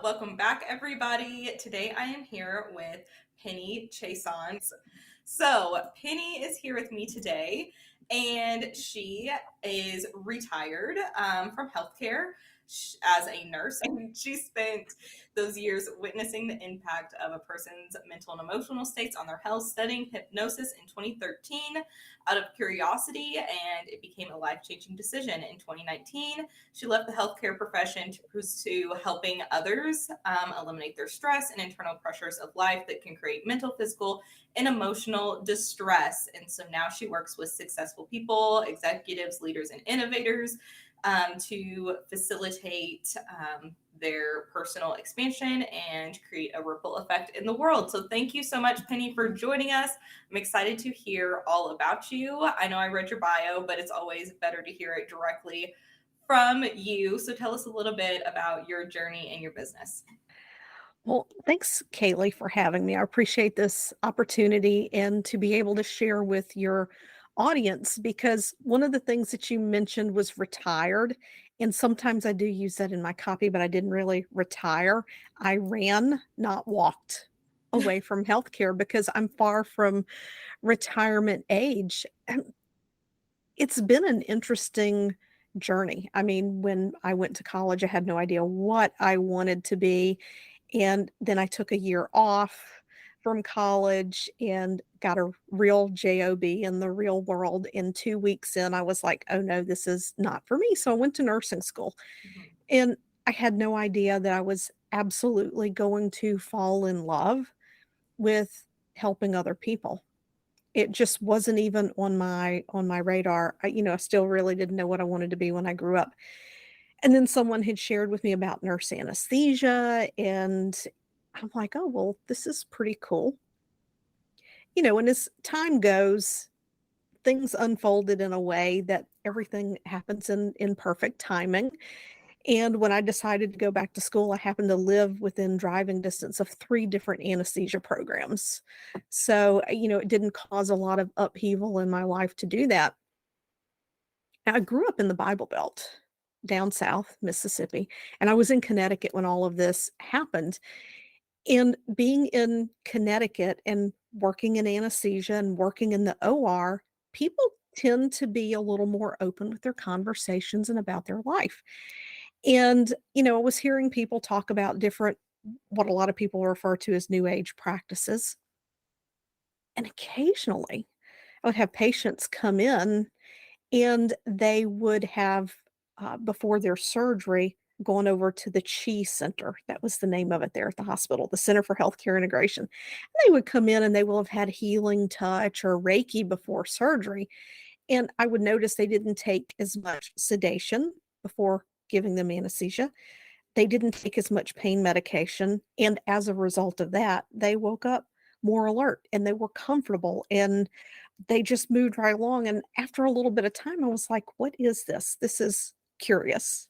Welcome back, everybody. Today I am here with Penny Chiasson. So Penny is here with me today, and she is retired from healthcare as a nurse. And she spent those years witnessing the impact of a person's mental and emotional states on their health, studying hypnosis in 2013 out of curiosity, and it became a life-changing decision. In 2019, she left the healthcare profession to pursue helping others eliminate their stress and internal pressures of life that can create mental, physical, and emotional distress. And so now she works with successful people, executives, leaders, and innovators to facilitate their personal expansion and create a ripple effect in the world. So thank you so much, Penny, for joining us. I'm excited to hear all about you. I know I read your bio, but it's always better to hear it directly from you. So tell us a little bit about your journey and your business. Well, thanks, Kaylee, for having me. I appreciate this opportunity and to be able to share with your audience because one of the things that you mentioned was retired. And sometimes I do use that in my copy, but I didn't really retire. I ran, not walked away from healthcare because I'm far from retirement age. It's been an interesting journey. I mean, when I went to college, I had no idea what I wanted to be. And then I took a year off from college and got a real job in the real world. And 2 weeks in, I was like, oh no, this is not for me. So I went to nursing school. Mhm. And I had no idea that I was absolutely going to fall in love with helping other people. It just wasn't even on my radar. I still really didn't know what I wanted to be when I grew up. And then someone had shared with me about nurse anesthesia, and I'm like, "Oh, well, this is pretty cool." And as time goes, things unfolded in a way that everything happens in perfect timing. And when I decided to go back to school, I happened to live within driving distance of 3 different anesthesia programs. So, it didn't cause a lot of upheaval in my life to do that. I grew up in the Bible Belt, down south, Mississippi, and I was in Connecticut when all of this happened. And being in Connecticut and working in anesthesia and working in the OR, people tend to be a little more open with their conversations and about their life. And, I was hearing people talk about different, what a lot of people refer to as new age practices. And occasionally I would have patients come in and they would have, before their surgery, gone over to the Chi Center. That was the name of it there at the hospital, the Center for Healthcare Integration. And they would come in and they will have had healing touch or Reiki before surgery. And I would notice they didn't take as much sedation before giving them anesthesia. They didn't take as much pain medication. And as a result of that, they woke up more alert and they were comfortable and they just moved right along. And after a little bit of time, I was like, what is this? This is curious.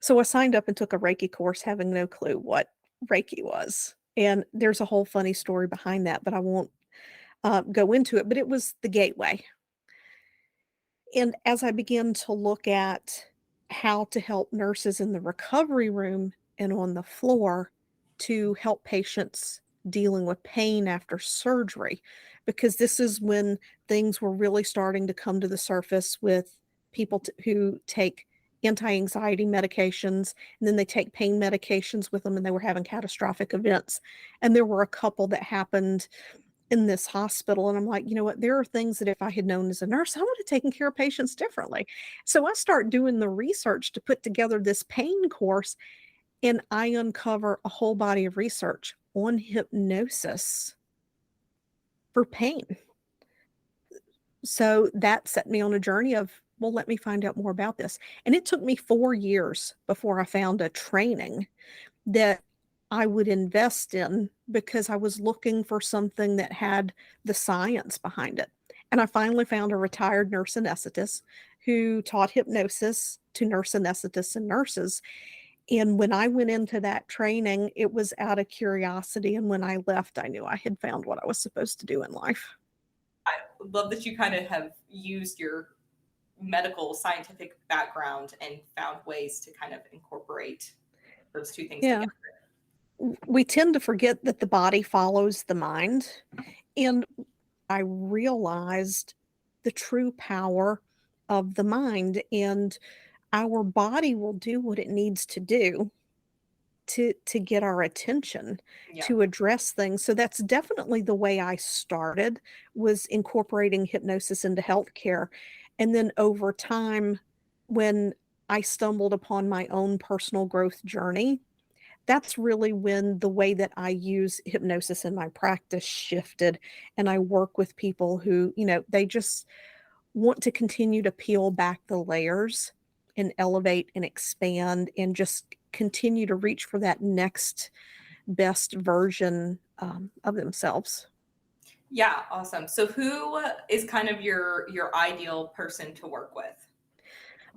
So I signed up and took a Reiki course, having no clue what Reiki was. And there's a whole funny story behind that, but I won't go into it. But it was the gateway. And as I began to look at how to help nurses in the recovery room and on the floor to help patients dealing with pain after surgery, because this is when things were really starting to come to the surface with people who take anti-anxiety medications and then they take pain medications with them and they were having catastrophic events. And there were a couple that happened in this hospital, and I'm like, "You know what? There are things that if I had known as a nurse, I would have taken care of patients differently." So I start doing the research to put together this pain course, and I uncover a whole body of research on hypnosis for pain. So that set me on a journey of, well, let me find out more about this. And it took me 4 years before I found a training that I would invest in because I was looking for something that had the science behind it. And I finally found a retired nurse anesthetist who taught hypnosis to nurse anesthetists and nurses. And when I went into that training, it was out of curiosity. And when I left, I knew I had found what I was supposed to do in life. I love that you kind of have used your medical scientific background and found ways to kind of incorporate those two things Yeah. together. We tend to forget that the body follows the mind. And I realized the true power of the mind, and our body will do what it needs to do to get our attention, Yeah. to address things. So that's definitely the way I started, was incorporating hypnosis into healthcare. And then over time, when I stumbled upon my own personal growth journey, that's really when the way that I use hypnosis in my practice shifted. And I work with people who, they just want to continue to peel back the layers and elevate and expand and just continue to reach for that next best version of themselves. Yeah, awesome. So who is kind of your ideal person to work with?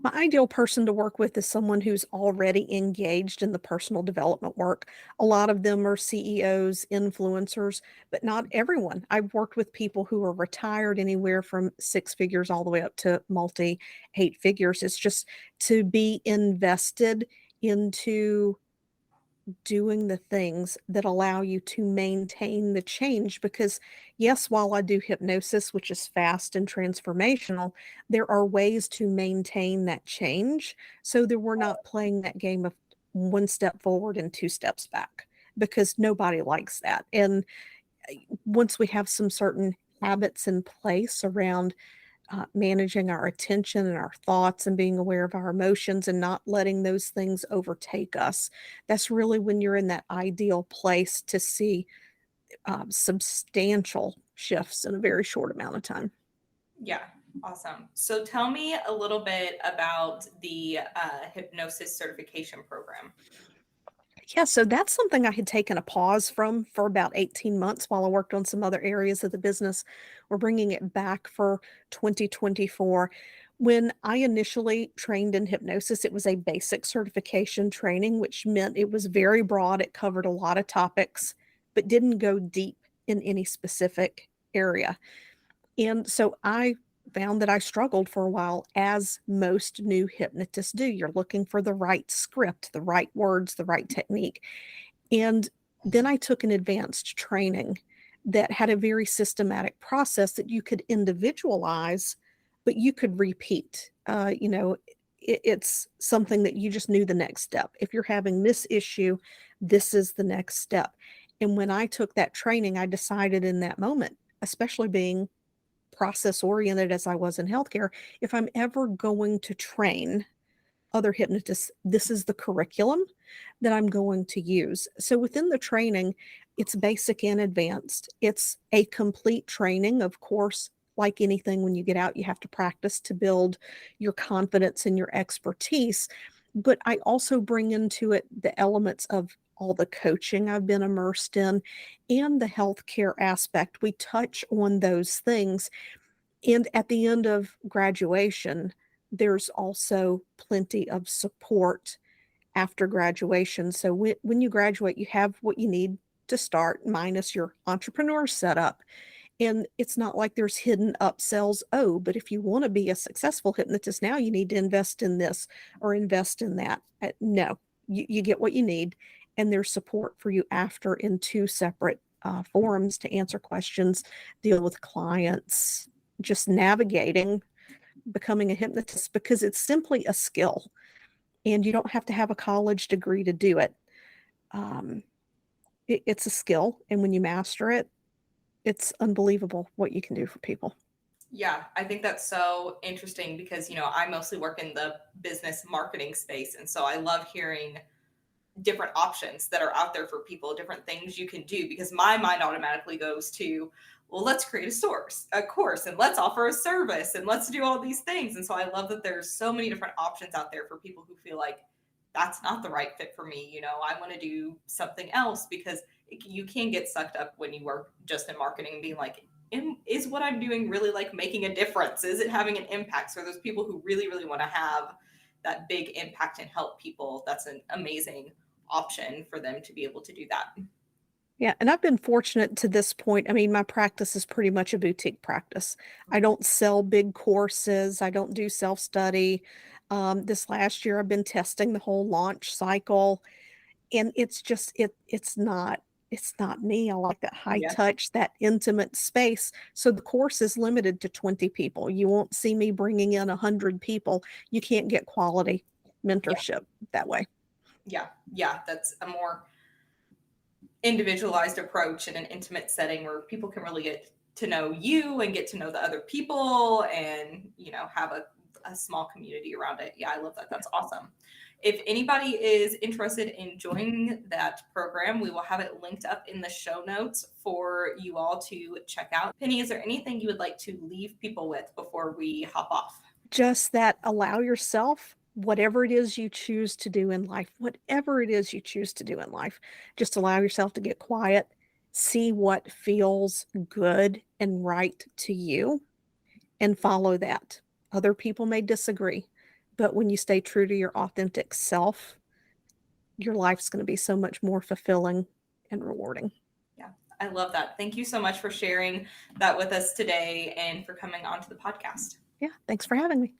My ideal person to work with is someone who's already engaged in the personal development work. A lot of them are CEOs, influencers, but not everyone. I've worked with people who are retired anywhere from six figures all the way up to multi eight figures. It's just to be invested into doing the things that allow you to maintain the change. Because, yes, while I do hypnosis, which is fast and transformational, there are ways to maintain that change so that we're not playing that game of one step forward and two steps back, because nobody likes that. And once we have some certain habits in place around managing our attention and our thoughts and being aware of our emotions and not letting those things overtake us. That's really when you're in that ideal place to see substantial shifts in a very short amount of time. Yeah, awesome. So tell me a little bit about the hypnosis certification program. Yeah, so that's something I had taken a pause from for about 18 months while I worked on some other areas of the business. We're bringing it back for 2024. When I initially trained in hypnosis, it was a basic certification training, which meant it was very broad. It covered a lot of topics, but didn't go deep in any specific area. And so I found that I struggled for a while, as most new hypnotists do. You're looking for the right script, the right words, the right technique. And then I took an advanced training that had a very systematic process that you could individualize, but you could repeat. It's something that you just knew the next step. If you're having this issue, this is the next step. And when I took that training, I decided in that moment, especially being process oriented as I was in healthcare, if I'm ever going to train other hypnotists, this is the curriculum that I'm going to use. So within the training, it's basic and advanced. It's a complete training, of course. Like anything, when you get out, you have to practice to build your confidence and your expertise. But I also bring into it the elements of all the coaching I've been immersed in and the healthcare aspect. We touch on those things, and at the end of graduation, there's also plenty of support after graduation. So when you graduate, you have what you need to start, minus your entrepreneur setup. And it's not like there's hidden upsells. Oh, but if you want to be a successful hypnotist now, you need to invest in this or invest in that. No, you get what you need, and there's support for you after in two separate forums to answer questions, deal with clients, just navigating becoming a hypnotist, because it's simply a skill and you don't have to have a college degree to do it. Um, it's a skill. And when you master it, it's unbelievable what you can do for people. Yeah, I think that's so interesting because, I mostly work in the business marketing space. And so I love hearing different options that are out there for people, different things you can do, because my mind automatically goes to, well, let's create a course, and let's offer a service, and let's do all these things. And so I love that there's so many different options out there for people who feel like that's not the right fit for me. I want to do something else, because you can get sucked up when you work just in marketing and being like, is what I'm doing really like making a difference? Is it having an impact? So there's people who really, really want to have that big impact and help people. That's an amazing option for them to be able to do that. Yeah, and I've been fortunate to this point. I mean, my practice is pretty much a boutique practice. I don't sell big courses. I don't do self-study. This last year, I've been testing the whole launch cycle. And it's just it's not me. I like that high Yeah. touch, that intimate space. So the course is limited to 20 people. You won't see me bringing in 100 people. You can't get quality Yeah. mentorship that way. Yeah. Yeah. That's a more individualized approach in an intimate setting where people can really get to know you and get to know the other people and, have a small community around it. Yeah, I love that. That's awesome. If anybody is interested in joining that program, we will have it linked up in the show notes for you all to check out. Penny, is there anything you would like to leave people with before we hop off? Just that allow yourself whatever it is you choose to do in life, whatever it is you choose to do in life, just allow yourself to get quiet, see what feels good and right to you, and follow that. Other people may disagree, but when you stay true to your authentic self, your life's going to be so much more fulfilling and rewarding. Yeah, I love that. Thank you so much for sharing that with us today and for coming onto the podcast. Yeah, thanks for having me.